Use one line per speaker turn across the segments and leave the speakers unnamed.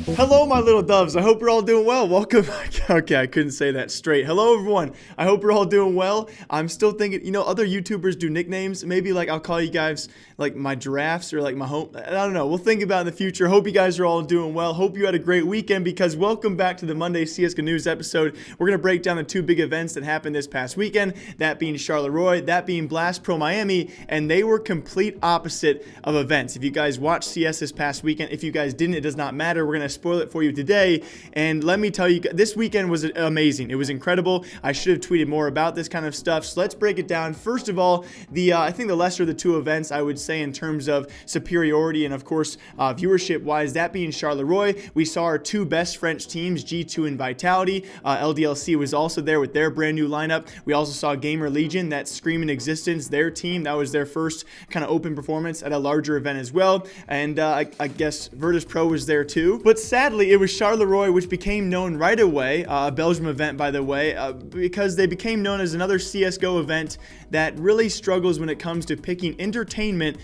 Hello, my little doves. I hope you're all doing well. Welcome. Okay, I couldn't say that straight. Hello, everyone. I hope you're all doing well. I'm still thinking, other YouTubers do nicknames. Maybe like I'll call you guys like my giraffes or like my home. I don't know. We'll think about it in the future. Hope you guys are all doing well. Hope you had a great weekend because welcome back to the Monday CSGO News episode. We're going to break down the two big events that happened this past weekend, that being Charleroi, that being Blast Pro Miami, and they were complete opposite of events. If you guys watched CS this past weekend, if you guys didn't, it does not matter. We're going to spoil it for you today, and let me tell you, this weekend was amazing. It was incredible. I should have tweeted more about this kind of stuff, so let's break it down. First of all, I think the lesser of the two events, I would say, in terms of superiority and of course viewership wise, that being Charleroi. We saw our two best French teams, G2 and Vitality. LDLC was also there with their brand new lineup. We also saw Gamer Legion, that screaming existence, their team, that was their first kind of open performance at a larger event as well, and I guess Virtus Pro was there too. But sadly, it was Charleroi, which became known right away, a Belgium event by the way, because they became known as another CSGO event that really struggles when it comes to picking entertainment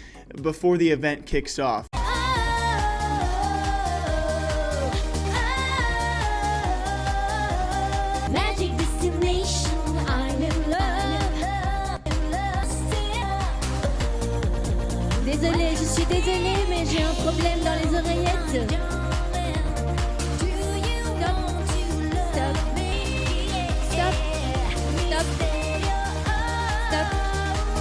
before the event kicks off.
Désolée, je suis désolée, mais j'ai un problème dans les oreillettes.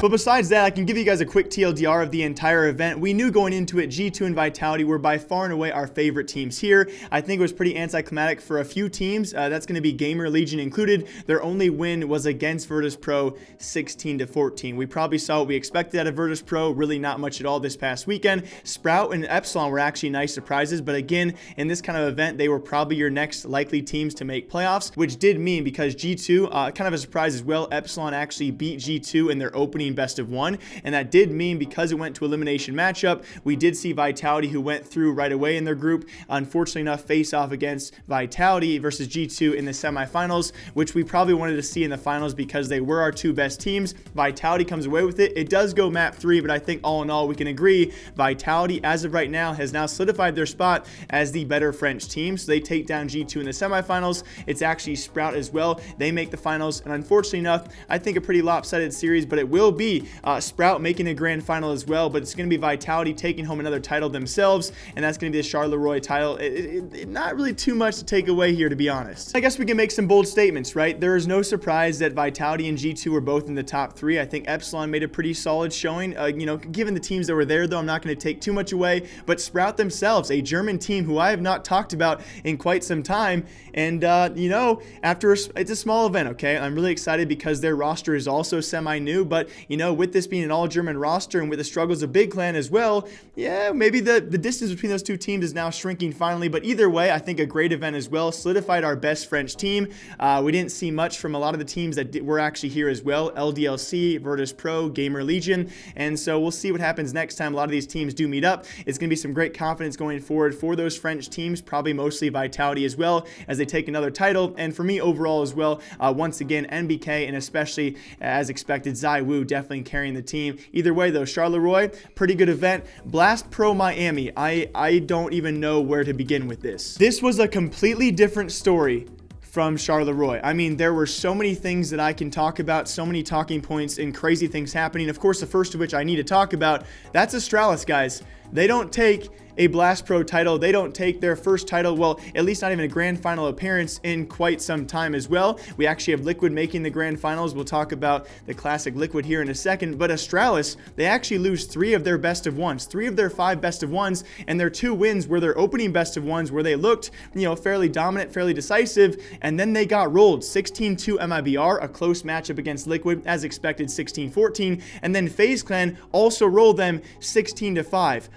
But besides that, I can give you guys a quick TLDR of the entire event. We knew going into it, G2 and Vitality were by far and away our favorite teams here. I think it was pretty anticlimactic for a few teams. That's going to be Gamer Legion included. Their only win was against Virtus Pro, 16-14. We probably saw what we expected out of Virtus Pro, really not much at all this past weekend. Sprout and Epsilon were actually nice surprises, but again, in this kind of event, they were probably your next likely teams to make playoffs, which did mean because G2, kind of a surprise as well, Epsilon actually beat G2 in their opening best of one, and that did mean because it went to elimination matchup, we did see Vitality, who went through right away in their group, unfortunately enough, face off against Vitality versus G2 in the semifinals, which we probably wanted to see in the finals because they were our two best teams. Vitality comes away with it. It does go map 3, but I think all in all we can agree Vitality as of right now has now solidified their spot as the better French team, so they take down G2 in the semifinals. It's actually Sprout as well. They make the finals, and unfortunately enough, I think a pretty lopsided series, but it will be Sprout making a grand final as well, but it's going to be Vitality taking home another title themselves, and that's going to be the Charleroi title. Not really too much to take away here, to be honest. I guess we can make some bold statements, right? There is no surprise that Vitality and G2 were both in the top 3. I think Epsilon made a pretty solid showing. Given the teams that were there, though, I'm not going to take too much away, but Sprout themselves, a German team who I have not talked about in quite some time, and it's a small event, okay? I'm really excited because their roster is also semi-new, but with this being an all-German roster and with the struggles of Big Clan as well, yeah, maybe the distance between those two teams is now shrinking finally, but either way, I think a great event as well, solidified our best French team. We didn't see much from a lot of the teams that were actually here as well, LDLC, Virtus Pro, Gamer Legion, and so we'll see what happens next time a lot of these teams do meet up. It's going to be some great confidence going forward for those French teams, probably mostly Vitality as well, as they take another title, and for me overall as well, once again, NBK, and especially as expected, ZywOo definitely carrying the team. Either way though, Charleroi, pretty good event. Blast Pro Miami, I don't even know where to begin with this. This was a completely different story from Charleroi. I mean, there were so many things that I can talk about, so many talking points and crazy things happening. Of course, the first of which I need to talk about, that's Astralis, guys. They don't take a Blast Pro title. They don't take their first title, well, at least not even a grand final appearance in quite some time as well. We actually have Liquid making the grand finals. We'll talk about the classic Liquid here in a second, but Astralis, they actually lose 3 of their best of ones, 3 of their 5 best of ones, and their 2 wins were their opening best of ones where they looked, fairly dominant, fairly decisive, and then they got rolled 16-2 MIBR, a close matchup against Liquid, as expected 16-14, and then FaZe Clan also rolled them 16-5.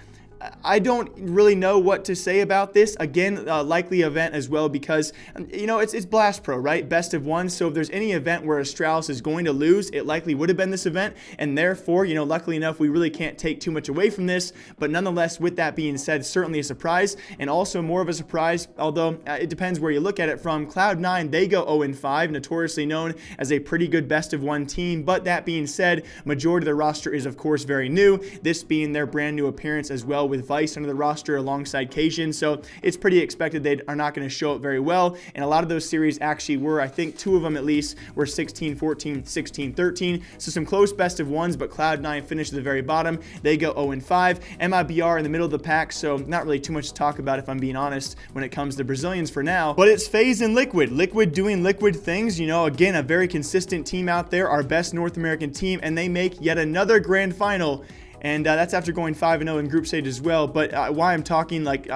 I don't really know what to say about this. Again, likely event as well because, it's Blast Pro, right? Best of one. So if there's any event where Astralis is going to lose, it likely would have been this event. And therefore, luckily enough, we really can't take too much away from this. But nonetheless, with that being said, certainly a surprise and also more of a surprise, although it depends where you look at it from. Cloud9, they go 0-5, notoriously known as a pretty good best of one team. But that being said, majority of the roster is, of course, very new. This being their brand new appearance as well with Vice under the roster alongside Cajun, so it's pretty expected they are not going to show up very well. And a lot of those series actually were, I think 2 of them at least, were 16-14, 16-13. So some close best of ones, but Cloud9 finished at the very bottom. They go 0-5. MIBR in the middle of the pack, so not really too much to talk about if I'm being honest when it comes to Brazilians for now. But it's FaZe and Liquid. Liquid doing Liquid things. You know, again, a very consistent team out there, our best North American team, and they make yet another grand final. And that's after going 5-0 in group stage as well. But why I'm talking like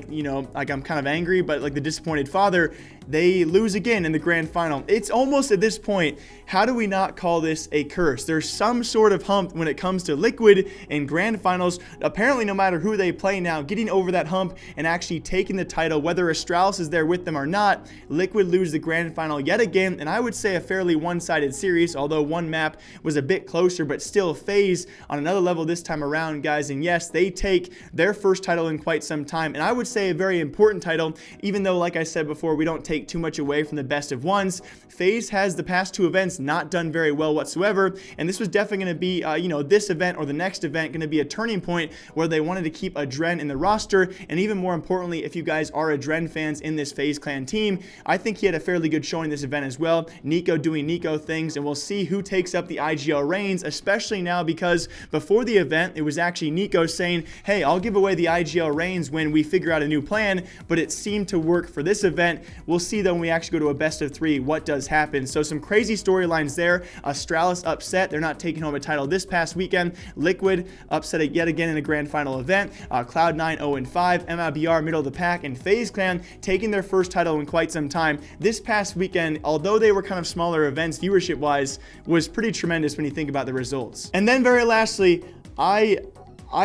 you know, like I'm kind of angry, but like the disappointed father, they lose again in the grand final. It's almost at this point, how do we not call this a curse? There's some sort of hump when it comes to Liquid in grand finals. Apparently, no matter who they play now, getting over that hump and actually taking the title, whether Astralis is there with them or not, Liquid lose the grand final yet again. And I would say a fairly one-sided series, although one map was a bit closer, but still FaZe on another level this time around, guys. And yes, they take their first title in quite some time. And I would say a very important title, even though, like I said before, we don't take too much away from the best of ones. FaZe has the past 2 events not done very well whatsoever, and this was definitely going to be, you know, this event or the next event going to be a turning point where they wanted to keep Adren in the roster. And even more importantly, if you guys are Adren fans in this FaZe Clan team, I think he had a fairly good showing this event as well. Nico doing Nico things, and we'll see who takes up the IGL reigns, especially now because before the event, it was actually Nico saying, hey, I'll give away the IGL reigns when we figure out a new plan, but it seemed to work for this event. We'll see though when we actually go to a best of 3 what does happen. So some crazy storylines there. Astralis upset. They're not taking home a title this past weekend. Liquid upset it yet again in a grand final event. Cloud9 0-5. MIBR middle of the pack. And FaZe Clan taking their first title in quite some time. This past weekend, although they were kind of smaller events viewership wise, was pretty tremendous when you think about the results. And then very lastly, I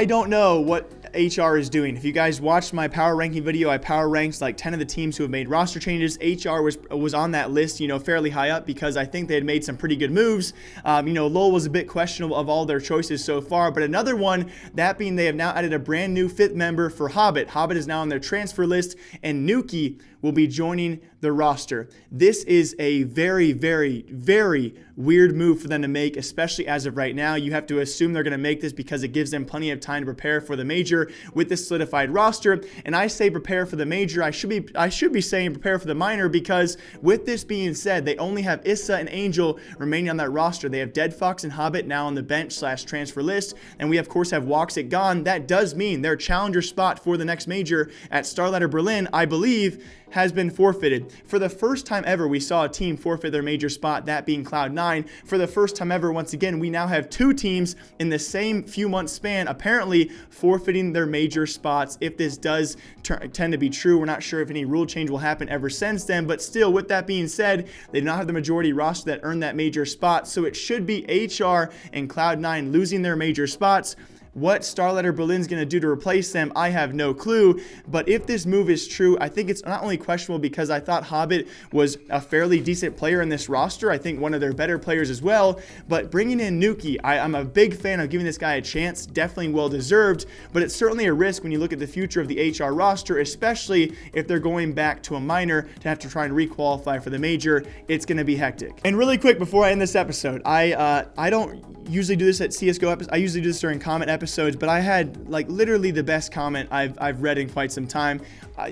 don't know what HR is doing. If you guys watched my power ranking video, I power ranked like 10 of the teams who have made roster changes. HR was on that list, you know, fairly high up because I think they had made some pretty good moves. You know, LoL was a bit questionable of all their choices so far, but another one, that being they have now added a brand new 5th member for Hobbit. Hobbit is now on their transfer list, and Nukkye will be joining the roster. This is a very, very, very weird move for them to make, especially as of right now. You have to assume they're going to make this because it gives them plenty of time to prepare for the major with this solidified roster. And I say prepare for the major. I should be saying prepare for the minor, because with this being said, they only have Issa and Angel remaining on that roster. They have Dead Fox and Hobbit now on the bench / transfer list, and we of course have Woxic gone. That does mean their challenger spot for the next major at Starlighter Berlin, I believe, has been forfeited. For the first time ever, we saw a team forfeit their major spot, that being Cloud9. For the first time ever, once again, we now have 2 teams in the same few months span apparently forfeiting their major spots. If this does tend to be true, we're not sure if any rule change will happen ever since then, but still, with that being said, they do not have the majority roster that earned that major spot, so it should be HR and Cloud9 losing their major spots. What Starlighter Berlin's going to do to replace them, I have no clue. But if this move is true, I think it's not only questionable because I thought Hobbit was a fairly decent player in this roster. I think one of their better players as well. But bringing in Nukkye, I'm a big fan of giving this guy a chance. Definitely well deserved. But it's certainly a risk when you look at the future of the HR roster, especially if they're going back to a minor to have to try and requalify for the major. It's going to be hectic. And really quick before I end this episode, I don't usually do this at CSGO episodes. I usually do this during comment episodes, but I had like literally the best comment I've read in quite some time.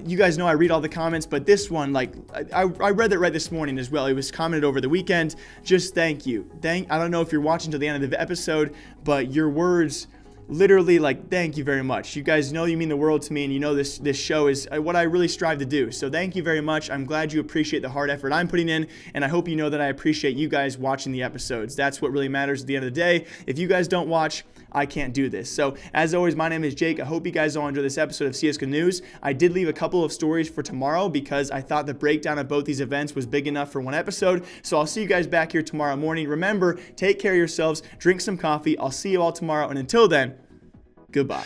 You guys know I read all the comments, but this one, like I read it right this morning as well. It was commented over the weekend. Just thank you. I don't know if you're watching till the end of the episode, but your words literally, like, thank you very much. You guys know you mean the world to me, and you know this show is what I really strive to do. So thank you very much. I'm glad you appreciate the hard effort I'm putting in, and I hope you know that I appreciate you guys watching the episodes. That's what really matters at the end of the day. If you guys don't watch, I can't do this. So as always, my name is Jake. I hope you guys all enjoy this episode of CSGO News. I did leave a couple of stories for tomorrow because I thought the breakdown of both these events was big enough for one episode. So I'll see you guys back here tomorrow morning. Remember, take care of yourselves, drink some coffee. I'll see you all tomorrow, and until then, goodbye.